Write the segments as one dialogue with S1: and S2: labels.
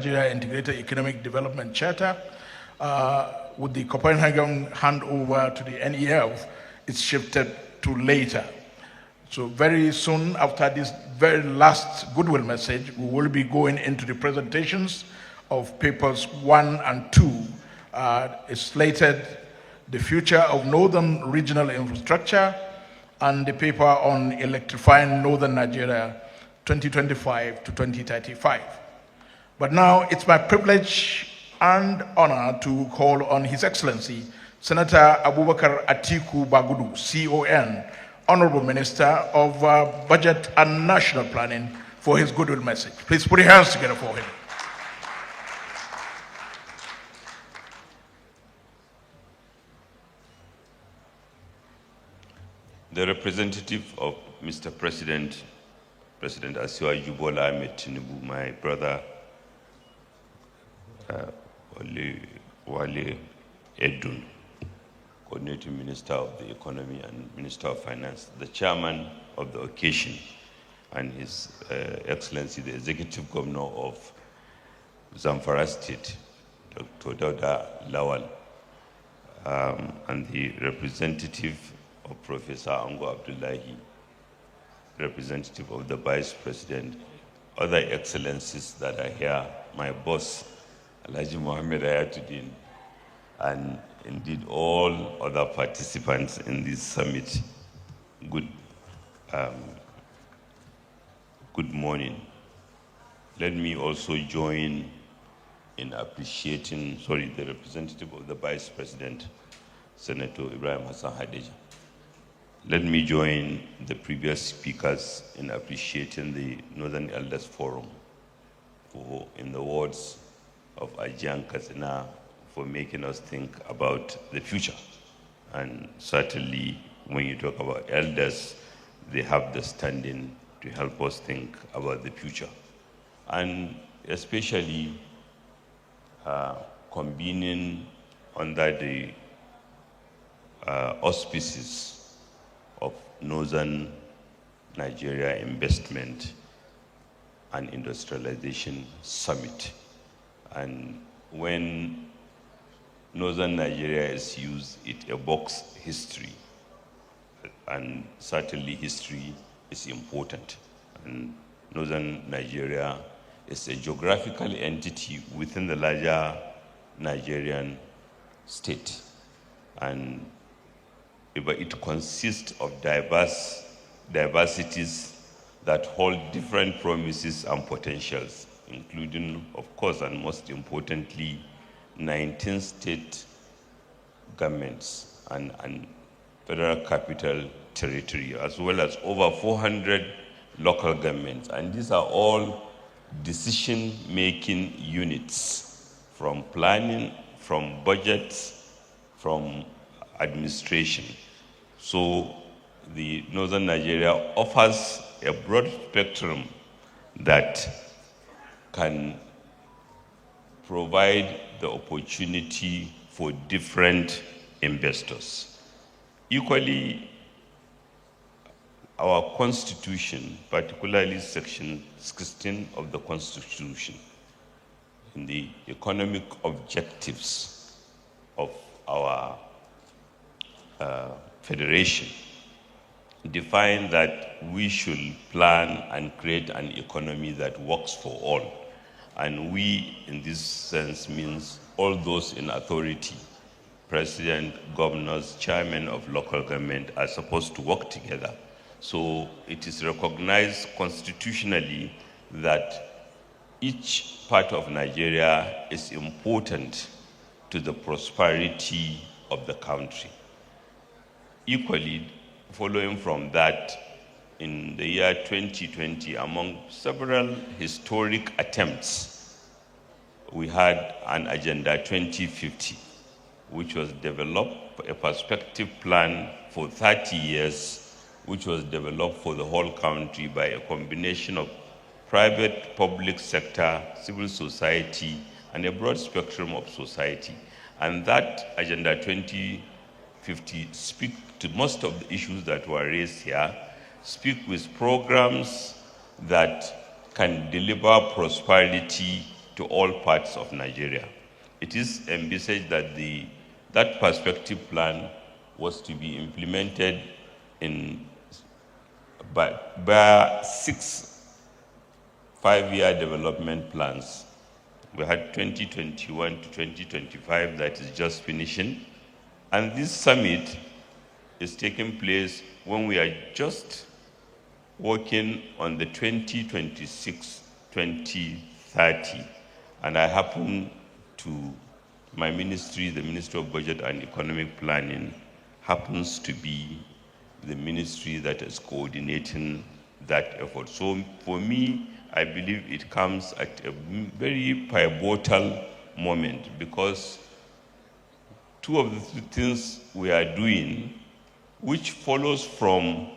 S1: Nigeria Integrated Economic Development Charter. With the Copenhagen handover to the NEF, it's shifted to later. So very soon after this very last Goodwill message, we will be going into the presentations of papers 1 and 2. It's slated the future of Northern Regional Infrastructure and the paper on electrifying Northern Nigeria 2025 to 2035. But now it's my privilege and honor to call on His Excellency Senator Abubakar Atiku Bagudu, CON, Honorable Minister of Budget and National Planning, for his Goodwill message. Please put your hands together for him.
S2: The representative of Mr. President Asiwaju Bola Ahmed Tinubu, my brother Wale Edun, Coordinating Minister of the Economy and Minister of Finance, the chairman of the occasion, and His Excellency, the Executive Governor of Zamfara State, Dr. Dauda Lawal, and the representative of Professor Ango Abdullahi, representative of the Vice President, other excellencies that are here, my boss, Alhaji Mohammed Ayatuddin, and indeed all other participants in this summit. Good morning. Let me also join in appreciating, the representative of the Vice President, Senator Ibrahim Hassan Hadeja. Let me join the previous speakers in appreciating the Northern Elders Forum for, in the words of Ajian Katsina, for making us think about the future. And certainly, when you talk about elders, they have the standing to help us think about the future. And especially convening under the auspices of Northern Nigeria Investment and Industrialization Summit. And when Northern Nigeria is used, it evokes history. And certainly history is important. And Northern Nigeria is a geographical entity within the larger Nigerian state. And it consists of diversities that hold different promises and potentials, including, of course, and most importantly, 19 state governments and federal capital territory, as well as over 400 local governments. And these are all decision-making units, from planning, from budgets, from administration. So the Northern Nigeria offers a broad spectrum that can provide the opportunity for different investors. Equally, our Constitution, particularly Section 16 of the Constitution, in the economic objectives of our federation, define that we should plan and create an economy that works for all. And we, in this sense, means all those in authority, president, governors, chairmen of local government, are supposed to work together. So it is recognized constitutionally that each part of Nigeria is important to the prosperity of the country. Equally, following from that, in the year 2020, among several historic attempts, we had an Agenda 2050, which was developed, a perspective plan for 30 years, which was developed for the whole country by a combination of private, public sector, civil society, and a broad spectrum of society. And that Agenda 2050 speaks to most of the issues that were raised here, speak with programs that can deliver prosperity to to all parts of Nigeria. It is envisaged that that perspective plan was to be implemented by 6 5-year development plans. We had 2021 to 2025 that is just finishing. And this summit is taking place when we are just working on the 2026-2030. And I happen to, my ministry, the Ministry of Budget and Economic Planning, happens to be the ministry that is coordinating that effort. So for me, I believe it comes at a very pivotal moment, because two of the things we are doing, which follows from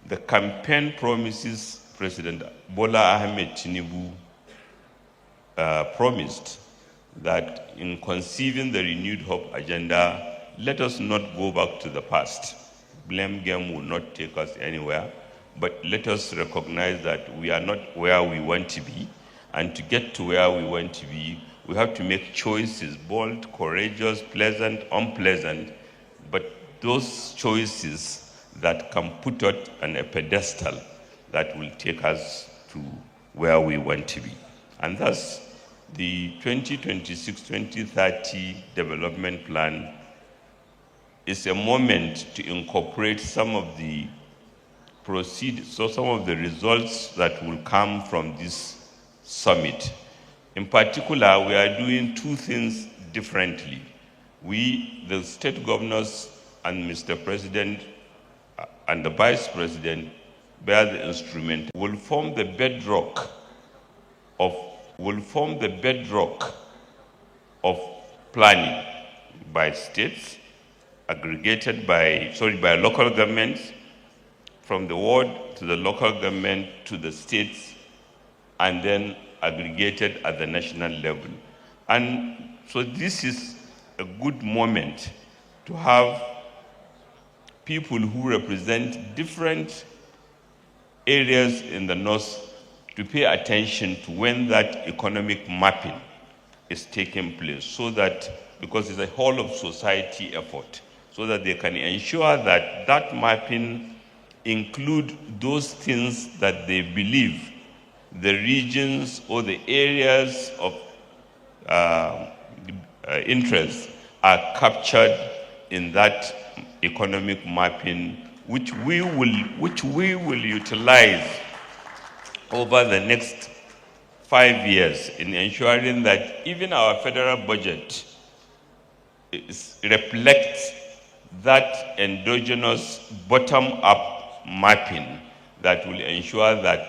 S2: the campaign promises President Bola Ahmed Tinubu promised, that in conceiving the renewed hope agenda, let us not go back to the past. Blame game will not take us anywhere, but let us recognize that we are not where we want to be, and to get to where we want to be, we have to make choices, bold, courageous, pleasant, unpleasant, but those choices that can put us on a pedestal that will take us to where we want to be. And thus, the 2026-2030 development plan is a moment to incorporate some of the some of the results that will come from this summit. In particular, we are doing two things differently. We, the state governors and Mr. President and the Vice President, bear the instrument, will form the bedrock of planning by states, aggregated by local governments, from the ward to the local government to the states, and then aggregated at the national level. And so this is a good moment to have people who represent different areas in the north to pay attention to when that economic mapping is taking place, so that, because it's a whole of society effort, so that they can ensure that that mapping include those things that they believe the regions or the areas of interest are captured in that economic mapping, which we will utilize over the next 5 years in ensuring that even our federal budget reflects that endogenous bottom-up mapping that will ensure that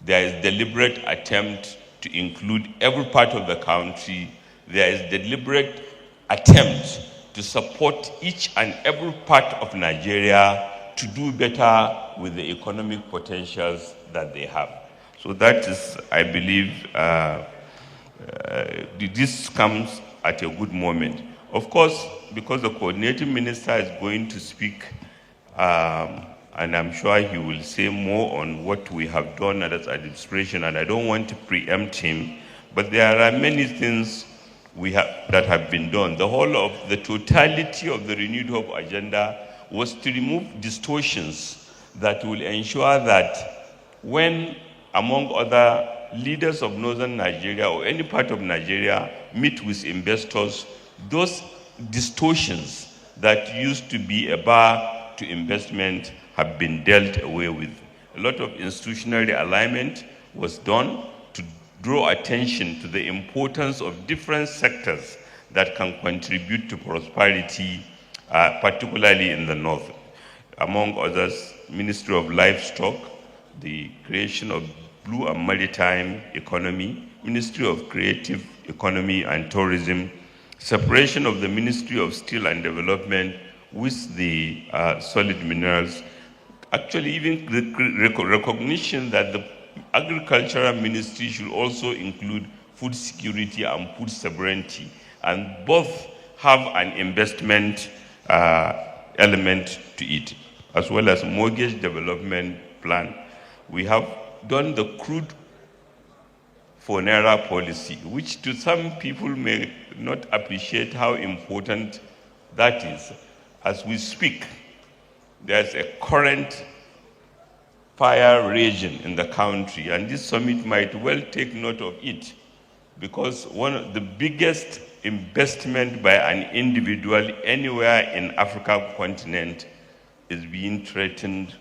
S2: there is deliberate attempt to include every part of the country. There is deliberate attempt to support each and every part of Nigeria to do better with the economic potentials that they have. So that is, I believe, this comes at a good moment. Of course, because the coordinating minister is going to speak, and I'm sure he will say more on what we have done as administration, and I don't want to preempt him, but there are many things that have been done. The whole of the totality of the Renewed Hope agenda was to remove distortions that will ensure that when, among other leaders of northern Nigeria or any part of Nigeria meet with investors, those distortions that used to be a bar to investment have been dealt away with. A lot of institutional realignment was done to draw attention to the importance of different sectors that can contribute to prosperity, particularly in the north. Among others, Ministry of Livestock, the creation of Blue and Maritime Economy, Ministry of Creative Economy and Tourism, separation of the Ministry of Steel and Development with the solid minerals, actually even recognition that the agricultural ministry should also include food security and food sovereignty, and both have an investment element to it, as well as mortgage development plan. We have done the crude for Naira policy, which to some people may not appreciate how important that is. As we speak, there's a current fire raging in the country, and this summit might well take note of it, because one of the biggest investment by an individual anywhere in African continent is being threatened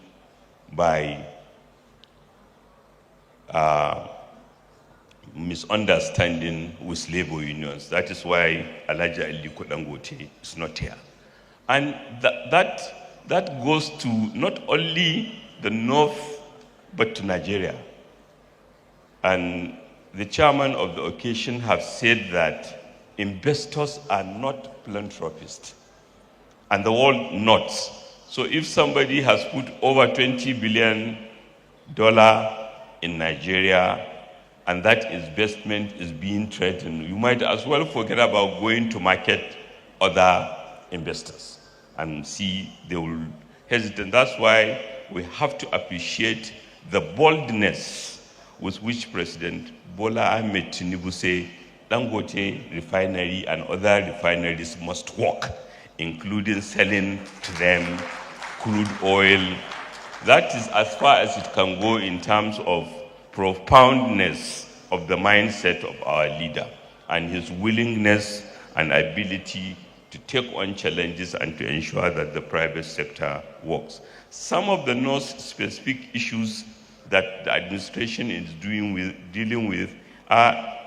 S2: by misunderstanding with labor unions. That is why Alhaji Atiku Dangote is not here. And that goes to not only the North, but to Nigeria. And the chairman of the occasion have said that investors are not philanthropists, and the world not. So if somebody has put over $20 billion in Nigeria, and that investment is being threatened, you might as well forget about going to market other investors and see they will hesitate. That's why we have to appreciate the boldness with which President Bola Ahmed Tinubu say Dangote refinery and other refineries must work, including selling to them crude oil. That is as far as it can go in terms of profoundness of the mindset of our leader and his willingness and ability to take on challenges and to ensure that the private sector works. Some of the most specific issues that the administration is dealing with are,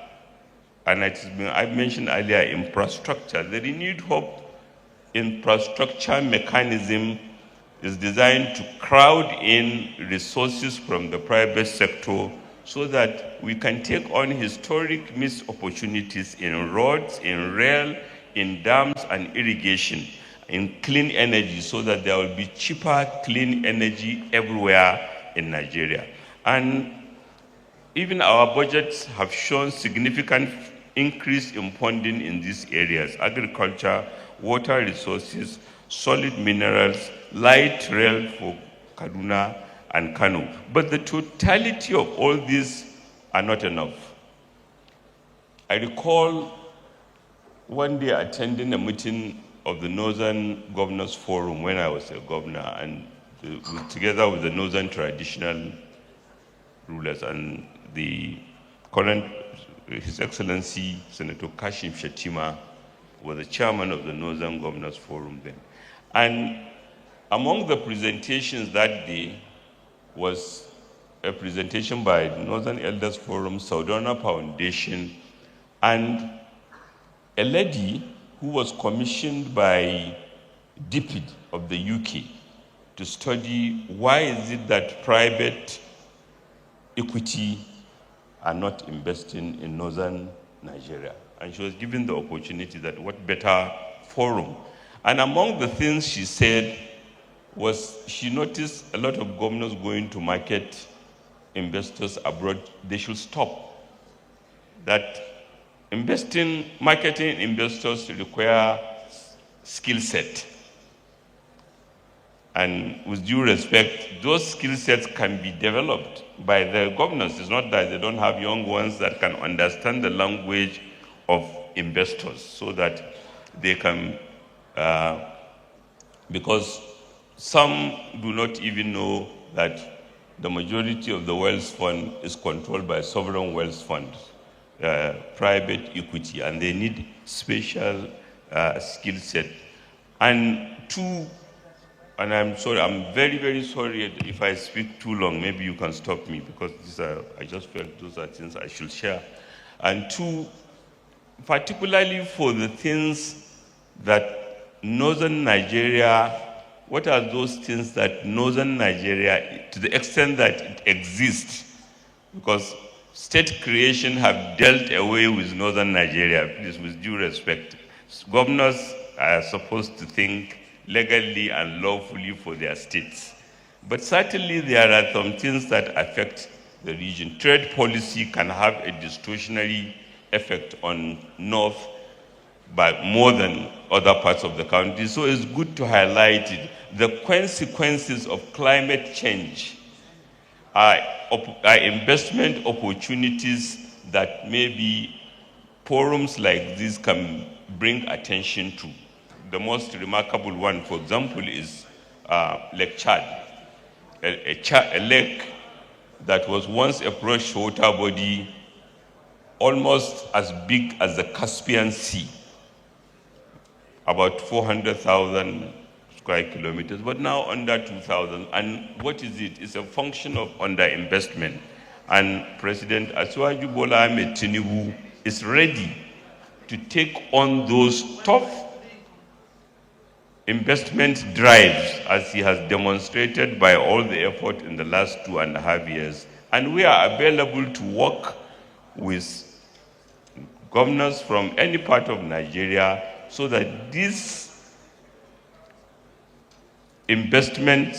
S2: and I mentioned earlier, infrastructure. The renewed hope infrastructure mechanism is designed to crowd in resources from the private sector so that we can take on historic missed opportunities in roads, in rail, in dams and irrigation, in clean energy, so that there will be cheaper, clean energy everywhere in Nigeria. And even our budgets have shown significant increase in funding in these areas: agriculture, water resources, solid minerals, light rail for Kaduna and Kano. But the totality of all these are not enough. I recall one day attending a meeting of the Northern Governors Forum when I was a governor, and together with the Northern Traditional Rulers, and the current, His Excellency Senator Kashim Shettima was the chairman of the Northern Governors Forum then. And among the presentations that day was a presentation by the Northern Elders Forum, Saudana Foundation, and a lady who was commissioned by DPID of the UK to study why is it that private equity are not investing in northern Nigeria. And she was given the opportunity that what better forum. And among the things she said was she noticed a lot of governors going to market investors abroad. They should stop. That marketing investors require skill set. And with due respect, those skill sets can be developed by the governors. It's not that they don't have young ones that can understand the language of investors so that they can, because some do not even know that the majority of the wealth fund is controlled by sovereign wealth funds, private equity, and they need special skill set. And two, and I'm sorry, I'm very, very sorry if I speak too long. Maybe you can stop me, because I just felt those are things I should share. And two, particularly for the things that northern Nigeria, what are those things that northern Nigeria, to the extent that it exists, because state creation have dealt away with northern Nigeria, please, with due respect. Governors are supposed to think legally and lawfully for their states. But certainly there are some things that affect the region. Trade policy can have a distortionary effect on North, but more than other parts of the country. So it's good to highlight it. The consequences of climate change are investment opportunities that maybe forums like this can bring attention to. The most remarkable one, for example, is Lake Chad, a lake that was once a freshwater body almost as big as the Caspian Sea, about 400,000 square kilometers, but now under 2,000. And what is it? It's a function of underinvestment. And President Asiwaju Bola Ahmed Tinubu is ready to take on those tough investment drives, as he has demonstrated by all the effort in the last 2.5 years. And we are available to work with governors from any part of Nigeria so that these investment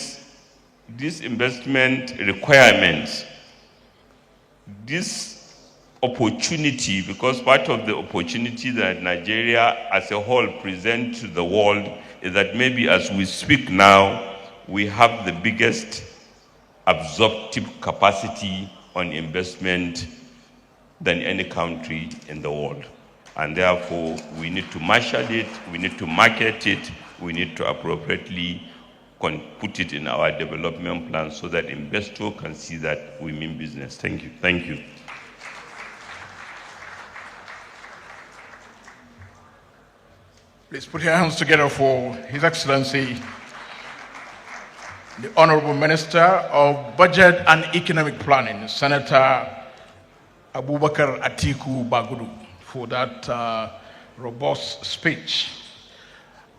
S2: requirements, this opportunity, because part of the opportunity that Nigeria as a whole presents to the world is that maybe as we speak now, we have the biggest absorptive capacity on investment than any country in the world. And therefore, we need to marshal it, we need to market it, we need to appropriately put it in our development plan so that investors can see that we mean business. Thank you. Thank you.
S1: Please put your hands together for His Excellency, the Honorable Minister of Budget and Economic Planning, Senator Abubakar Atiku Bagudu, for that robust speech.